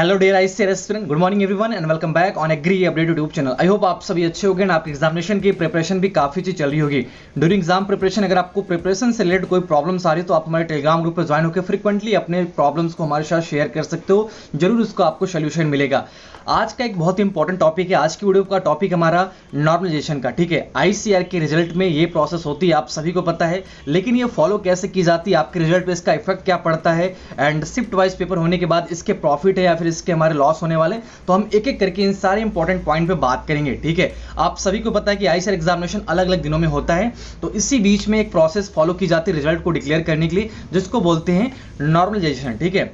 Hello dear ICR aspirant, good morning everyone and welcome back on agri update YouTube channel. I hope आप सभी अच्छे होंगे ना। आपके एग्जामिनेशन की प्रिपरेशन भी काफी अच्छी चल रही होगी। ड्यूरिंग एग्जाम प्रिपरेशन अगर आपको प्रिपरेशन से रिलेटेड कोई प्रॉब्लम्स आ रही है तो आप हमारे टेलीग्राम ग्रुप पर ज्वाइन होकर फ्रिक्वेंटली अपने प्रॉब्लम्स को हमारे साथ शेयर कर सकते हो। जरूर उसको आपको सोल्यूशन मिलेगा। आज का एक बहुत ही इंपॉर्टेंट टॉपिक है। आज की वीडियो का टॉपिक हमारा नॉर्मलाइजेशन का, ठीक है। आईसीआर के रिजल्ट में ये प्रोसेस होती है, आप सभी को पता है, लेकिन ये फॉलो कैसे की जाती है, आपके रिजल्ट पे इसका इफेक्ट क्या पड़ता है, एंड शिफ्ट वाइज पेपर होने के बाद इसके प्रॉफिट है या फिर इसके हमारे लॉस होने वाले, तो हम एक एक करके इन सारे इंपॉर्टेंट पॉइंट पे बात करेंगे, ठीक है। आप सभी को पता है कि आईसीआर एग्जामिनेशन अलग अलग दिनों में होता है, तो इसी बीच में एक प्रोसेस फॉलो की जाती है रिजल्ट को डिक्लेयर करने के लिए, जिसको बोलते हैं नॉर्मलाइजेशन, ठीक है।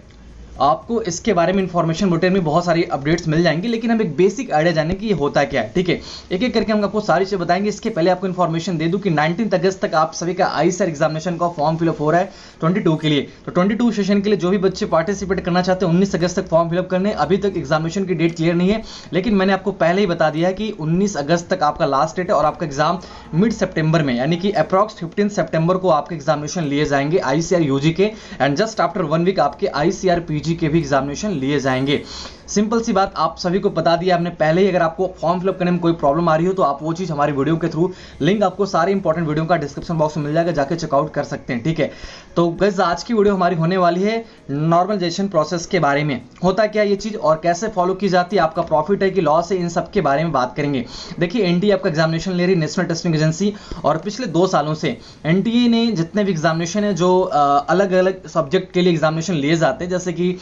आपको इसके बारे में इंफॉर्मेशन बुलेटिन में बहुत सारी अपडेट्स मिल जाएंगी, लेकिन हम एक बेसिक आइडिया जानें कि ये होता क्या है, ठीक है। एक एक करके हम आपको सारी चीजें बताएंगे। इसके पहले आपको इन्फॉर्मेशन दे दूं कि 19 अगस्त तक आप सभी का आईसीआर एग्जामिनेशन का फॉर्म फिलअप हो रहा है 22 के लिए। तो 22 सेशन के लिए जो भी बच्चे पार्टिसिपेट करना चाहते हैं 19 अगस्त तक फॉर्म फिलअप करने। अभी तक एग्जामिनेशन की डेट क्लियर नहीं है, लेकिन मैंने आपको पहले ही बता दिया है कि 19 अगस्त तक आपका लास्ट डेट है और आपका एग्जाम मिड सितंबर में, यानी कि अप्रॉक्स 15 सितंबर को आपके एग्जामिनेशन लिए जाएंगे आईसीआर यूजी के, एंड जस्ट आफ्टर 1 वीक आपके आईसीआर पीजी के भी एग्जामिनेशन लिए जाएंगे। सिंपल सी बात आप सभी को बता दिया आपने पहले ही। अगर आपको फॉर्म फिलअप करने में कोई प्रॉब्लम आ रही हो तो आप वो चीज हमारी वीडियो के थ्रू, लिंक आपको सारे इंपॉर्टेंट वीडियो का डिस्क्रिप्शन बॉक्स में मिल जाएगा, जाके चेकआउट कर सकते हैं, ठीक है। तो गाइस आज की वीडियो हमारी होने वाली है नॉर्मलाइजेशन प्रोसेस के बारे में। होता क्या ये चीज और कैसे फॉलो की जाती है, आपका प्रॉफिट है कि लॉस है, इन सब के बारे में बात करेंगे। देखिए एनटीए आपका एग्जामिनेशन ले रही है, नेशनल टेस्टिंग एजेंसी, और पिछले 2 सालों से एनटीए ने जितने भी एग्जामिनेशन है जो अलग अलग सब्जेक्ट के लिए एग्जामिनेशन लिए जाते हैं, जैसे कि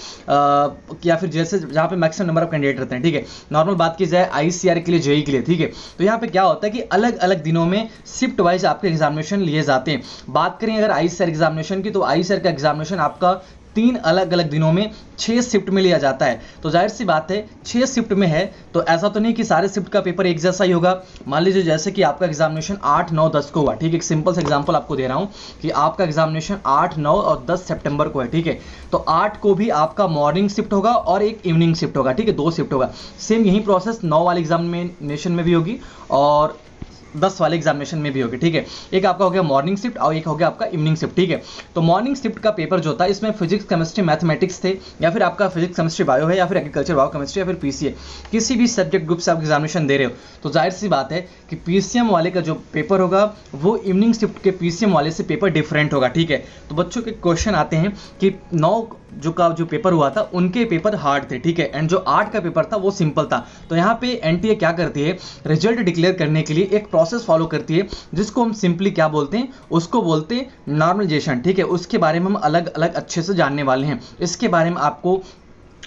या फिर जैसे जहां पे मैक्सिमम नंबर ऑफ कैंडिडेट रहते हैं, ठीक है। नॉर्मल बात की जाए आईसीआर के लिए, जेई के लिए, ठीक है। तो यहाँ पे क्या होता है कि अलग अलग दिनों में शिफ्ट वाइज आपके एग्जामिनेशन लिए जाते हैं। बात करें अगर आईसीआर एग्जामिनेशन की, तो आईसीआर का एग्जामिनेशन आपका 3 अलग अलग दिनों में 6 शिफ्ट में लिया जाता है। तो जाहिर सी बात है 6 शिफ्ट में है तो ऐसा तो नहीं कि सारे शिफ्ट का पेपर एक जैसा ही होगा। मान लीजिए जैसे कि आपका एग्जामिनेशन 8, 9, 10 को हुआ, ठीक है। एक सिंपल सा एग्जांपल आपको दे रहा हूं कि आपका एग्जामिनेशन 8, 9 और 10 सितंबर को है, ठीक है। तो 8 को भी आपका मॉर्निंग शिफ्ट होगा और एक इवनिंग शिफ्ट होगा, ठीक है। 2 शिफ्ट होगा। सेम यही प्रोसेस 9 वाले एग्जामिनेशन में भी होगी और 10 वाले एग्जामिनेशन में भी होगी, ठीक है। एक आपका हो गया मॉर्निंग शिफ्ट और एक हो गया आपका इवनिंग शिफ्ट, ठीक है। तो मॉर्निंग शिफ्ट का पेपर जो था इसमें फिजिक्स, केमिस्ट्री, मैथमेटिक्स थे, या फिर आपका फिजिक्स, केमिस्ट्री, बायो है, या फिर एग्रीकल्चर, बायो केमिस्ट्री, या फिर पीसीए, किसी भी सब्जेक्ट ग्रुप से आप एग्जामिनेशन दे रहे हो। तो जाहिर सी बात है कि पीसीएम वाले का जो पेपर होगा वो इवनिंग शिफ्ट के पीसीएम वाले से पेपर डिफरेंट होगा, ठीक है। तो बच्चों के क्वेश्चन आते हैं कि 9 जो पेपर हुआ था उनके पेपर हार्ड थे, ठीक है, एंड जो 8 का पेपर था वो सिंपल था। तो यहाँ पे एनटीए क्या करती है, रिजल्ट डिक्लेयर करने के लिए एक प्रोसेस फॉलो करती है, जिसको हम सिंपली क्या बोलते हैं, उसको बोलते हैं नॉर्मलाइजेशन, ठीक है। उसके बारे में हम अलग अलग अच्छे से जानने वाले हैं। इसके बारे में आपको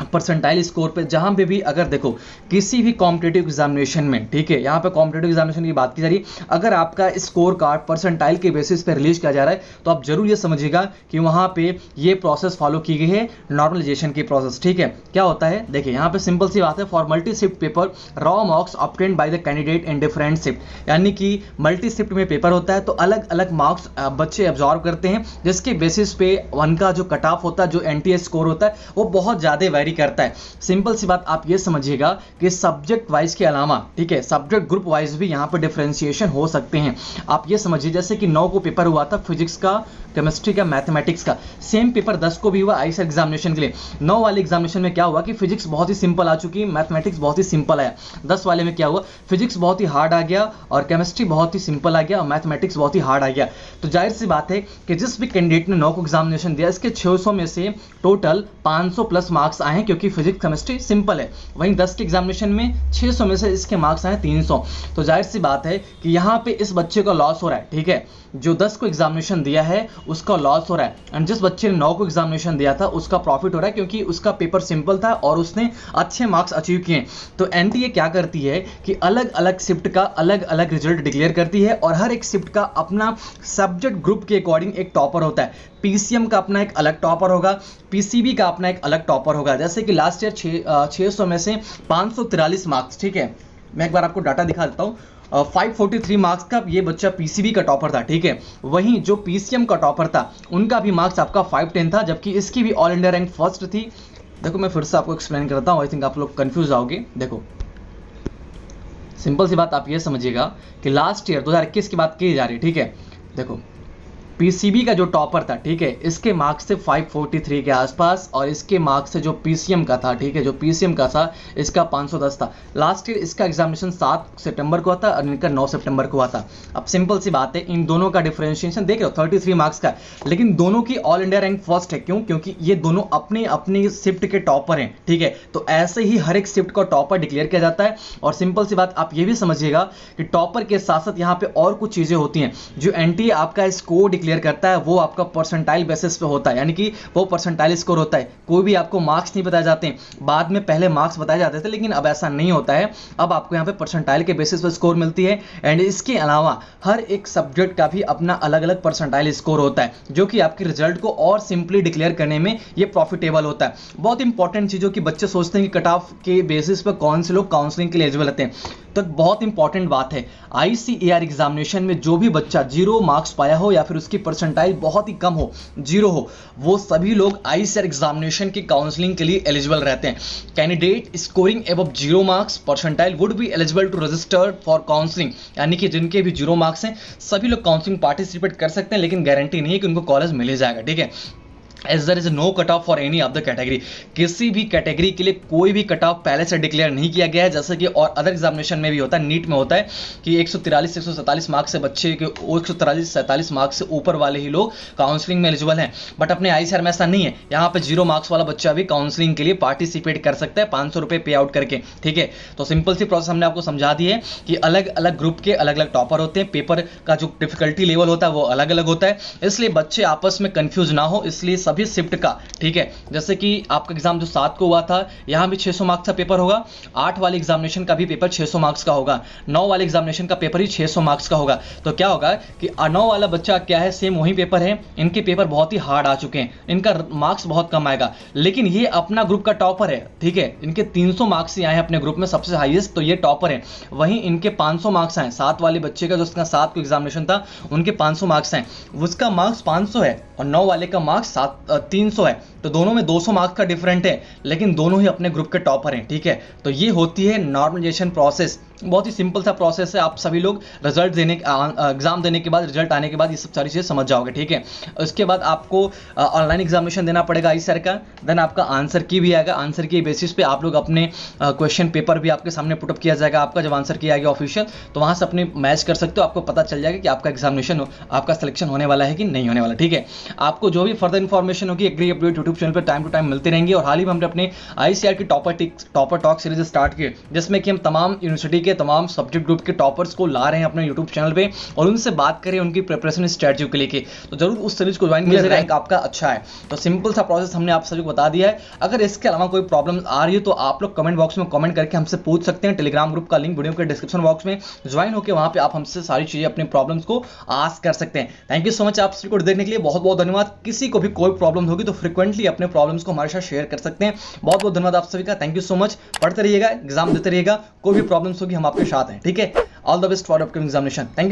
परसेंटाइल स्कोर पे जहां पे भी अगर देखो किसी भी कॉम्पिटिटिव एग्जामिनेशन में, ठीक है, यहाँ पे कॉम्पिटिटिव एग्जामिनेशन की बात की जा रही है, अगर आपका स्कोर कार्ड परसेंटाइल के बेसिस पे रिलीज किया जा रहा है तो आप जरूर ये समझिएगा कि वहां पे ये प्रोसेस फॉलो की गई है, नॉर्मलाइजेशन की प्रोसेस, ठीक है। क्या होता है देखिए यहाँ पे सिंपल सी बात है, for multi shift paper raw marks obtained by the candidate in different shift, यानी कि मल्टी शिफ्ट में पेपर होता है तो अलग अलग मार्क्स बच्चे ऑब्जॉर्व करते हैं, जिसके बेसिस पे उनका जो कट ऑफ होता है, जो एनटीए स्कोर होता है, वो बहुत ज्यादा करता है। सिंपल सी बात आप ये समझिएगा कि सब्जेक्ट वाइज के अलावा, ठीक है, सब्जेक्ट ग्रुप वाइज भी यहां पर डिफरेंशिएशन हो सकते हैं। आप ये समझिए जैसे कि 9 को पेपर हुआ था फिजिक्स का, केमिस्ट्री का, मैथमेटिक्स का, सेम पेपर 10 को भी हुआ आईसीआर एग्जामिनेशन के लिए। 9 वाले एग्जामिनेशन में क्या हुआ कि फिजिक्स बहुत ही सिंपल आ चुकी, मैथमेटिक्स बहुत ही सिंपल आया। 10 वाले में क्या हुआ, फिजिक्स बहुत ही हार्ड आ गया और केमिस्ट्री बहुत ही सिंपल आ गया और मैथमेटिक्स बहुत ही हार्ड आ गया। तो जाहिर सी बात है कि जिस भी कैंडिडेट ने 9 को एग्जामिनेशन दिया, इसके 600 में से टोटल 500 प्लस मार्क्स आए, क्योंकि फिजिक्स, केमिस्ट्री सिंपल है। वहीं 10 के एग्जामिनेशन में 600 में से इसके मार्क्स आए 300। तो जाहिर सी बात है कि यहाँ पे इस बच्चे का लॉस हो रहा है, ठीक है। जो 10 को एग्जामिनेशन दिया है उसका लॉस हो रहा है, एंड जिस बच्चे ने 9 को एग्जामिनेशन दिया था उसका प्रॉफिट हो रहा है, क्योंकि उसका पेपर सिंपल था और उसने अच्छे मार्क्स अचीव किए। तो एनटीए क्या करती है कि अलग अलग शिफ्ट का अलग अलग रिजल्ट डिक्लेयर करती है, और हर एक शिफ्ट का अपना सब्जेक्ट ग्रुप के अकॉर्डिंग एक टॉपर होता है। पीसीएम का अपना एक अलग टॉपर होगा, पीसीबी का अपना एक अलग टॉपर होगा। जैसे कि लास्ट ईयर 600 में से 543 मार्क्स, ठीक है, मैं एक बार आपको डाटा दिखा देता हूँ। 543 मार्क्स का ये बच्चा पीसीबी का टॉपर था, ठीक है। वहीं जो पीसीएम का टॉपर था उनका भी मार्क्स आपका 510 था, जबकि इसकी भी ऑल इंडिया रैंक फर्स्ट थी। देखो मैं फिर से आपको एक्सप्लेन करता हूँ, आई थिंक आप लोग कंफ्यूज आओगे। देखो सिंपल सी बात आप ये समझिएगा कि लास्ट ईयर 2021 की बात की जा रही है, ठीक है। देखो पीसीबी का जो टॉपर था, ठीक है, इसके मार्क्स थे 543 के आसपास, और इसके मार्क्स से जो पीसीएम का था, ठीक है, जो पीसीएम का था इसका 510 था। लास्ट ईयर इसका एग्जामिनेशन 7 सितंबर को आता और इनका 9 सितंबर को आता। अब सिंपल सी बात है, इन दोनों का डिफरेंशिएशन देख रहे हो 33 मार्क्स का, लेकिन दोनों की ऑल इंडिया रैंक फर्स्ट है। क्यों? क्योंकि ये दोनों अपनी अपनी शिफ्ट के टॉपर हैं, ठीक है। तो ऐसे ही हर एक शिफ्ट का टॉपर डिक्लेयर किया जाता है। और सिंपल सी बात आप ये भी समझिएगा कि टॉपर के साथ साथ यहाँ पे और कुछ चीजें होती हैं। जो एनटीए आपका स्कोर डिक्लेयर करता है वो आपका परसेंटाइल बेसिस पे होता है, यानी कि वो परसेंटाइल स्कोर होता है। कोई भी आपको मार्क्स नहीं बताए जाते हैं, बाद में पहले मार्क्स बताए जाते थे, लेकिन अब ऐसा नहीं होता है। अब आपको यहाँ पे परसेंटाइल के बेसिस पे स्कोर मिलती है। एंड इसके अलावा हर एक सब्जेक्ट का भी अपना अलग अलग परसेंटाइल स्कोर होता है, जो कि आपके रिजल्ट को और सिंपली डिक्लेयर करने में ये प्रॉफिटेबल होता है। बहुत इंपॉर्टेंट चीजों की बच्चे सोचते हैं कि कट ऑफ के बेसिस पर कौन से लोग काउंसलिंग के लिए एलिजिबल होते हैं, तो बहुत इंपॉर्टेंट बात है, आईसीएआर एग्जामिनेशन में जो भी बच्चा 0 मार्क्स पाया हो या फिर उसकी परसेंटाइल बहुत ही कम हो, 0 हो, वो सभी लोग आईसीएआर एग्जामिनेशन की काउंसलिंग के लिए एलिजिबल रहते हैं। Candidate scoring above 0 marks percentile would be eligible to register for counselling, यानी कि जिनके भी 0 मार्क्स हैं सभी लोग काउंसलिंग पार्टिसिपेट कर सकते हैं, लेकिन गारंटी नहीं है कि उनको कॉलेज मिल जाएगा, ठीक है। As there is no cut off for any of the category, किसी भी कैटेगरी के लिए कोई भी कट ऑफ पहले से डिक्लेयर नहीं किया गया है, जैसे कि और अदर एग्जामिनेशन में भी होता है, नीट में होता है कि 143 147 मार्क्स से बच्चे के 143 47 मार्क्स से ऊपर वाले ही लोग काउंसलिंग में एलिजिबल हैं। बट अपने आईसीआर में ऐसा नहीं है, यहाँ पे 0 मार्क्स वाला बच्चा भी काउंसलिंग के लिए पार्टिसिपेट कर सकता है 500 रुपये पे आउट करके, ठीक है। तो सिंपल सी प्रोसेस हमने आपको समझा दी है कि अलग अलग ग्रुप के अलग अलग टॉपर होते हैं, पेपर का जो डिफिकल्टी लेवल होता है वो अलग अलग होता है, इसलिए बच्चे आपस में कंफ्यूज ना हो, इसलिए सभी शिफ्ट का, ठीक है, जैसे कि आपका एग्जाम जो 7 को हुआ था यहां भी 600 मार्क्स का पेपर होगा, 8 वाले एग्जामिनेशन का भी पेपर 600 मार्क्स का होगा, 9 वाले एग्जामिनेशन का पेपर ही 600 मार्क्स का होगा। तो क्या होगा कि 9 वाला बच्चा क्या है, सेम वही पेपर है, इनके पेपर बहुत ही हार्ड आ चुके हैं, इनका मार्क्स बहुत कम आएगा, लेकिन ये अपना ग्रुप का टॉपर है, ठीक है, इनके 300 मार्क्स ही आए हैं अपने ग्रुप में सबसे हाईएस्ट, तो ये टॉपर है। वहीं इनके 500 मार्क्स आए, 7 वाले बच्चे का जो उसका 7 को एग्जामिनेशन था उनके 500 मार्क्स हैं, उसका मार्क्स 500 है और 9 वाले का मार्क्स 300 है, तो दोनों में 200 मार्क्स का डिफरेंट है, लेकिन दोनों ही अपने ग्रुप के टॉपर हैं, ठीक है। तो ये होती है नॉर्मलाइजेशन प्रोसेस, बहुत ही सिंपल सा प्रोसेस है। आप सभी लोग रिजल्ट देने एग्जाम देने के बाद, रिजल्ट आने के बाद ये सब सारी चीज़ें समझ जाओगे, ठीक है। उसके बाद आपको ऑनलाइन एग्जामिनेशन देना पड़ेगा आईसीआर का, देन आपका आंसर की भी आएगा, आंसर की बेसिस पे आप लोग अपने क्वेश्चन पेपर भी आपके सामने पुटअप किया जाएगा, आपका जब आंसर की आएगा ऑफिशियल, तो वहाँ से अपने मैच कर सकते हो, आपको पता चल जाएगा कि आपका एग्जामिनेशन आपका सिलेक्शन होने वाला है कि नहीं होने वाला, ठीक है। आपको जो भी फर्दर इन्फॉर्मेशन होगी एग्री अपडेट यूट्यूब चैनल पर टाइम टू टाइम मिलती रहेंगी। और हाल ही में हमने अपने आईसीआर की टॉपर टॉक सीरीज स्टार्ट की, जिसमें कि हम तमाम यूनिवर्सिटी के तमाम सब्जेक्ट ग्रुप के टॉपर्स को ला रहे हैं अपने यूट्यूब चैनल पे और उनसे बात करें उनकी प्रिपरेशन स्ट्रेटजी को लेके, तो जरूर उस सीरीज को ज्वाइन कीजिए, रैंक आपका अच्छा है। तो सिंपल सा प्रोसेस हमने आप सभी को बता दिया है। अगर इसके अलावा कोई प्रॉब्लम आ रही है तो आप लोग कमेंट बॉक्स में कमेंट करके हमसे पूछ सकते हैं। टेलीग्राम ग्रुप का लिंक वीडियो के डिस्क्रिप्शन बॉक्स में ज्वाइन होकर वहां पे आप हमसे सारी चीजें अपने प्रॉब्लम्स को आस्क कर सकते हैं। थैंक यू सो मच आप सभी को देखने के लिए, बहुत बहुत धन्यवाद। किसी को भी कोई प्रॉब्लम होगी तो फ्रिक्वेंटली अपने प्रॉब्लम्स को हमारे साथ शेयर कर सकते हैं। बहुत बहुत धन्यवाद आप सभी का, थैंक यू सो मच। पढ़ते रहिएगा, एग्जाम देते रहिएगा, कोई भी प्रॉब्लम्स होगी हम आपके साथ हैं, ठीक है। All the best for upcoming examination. Thank you.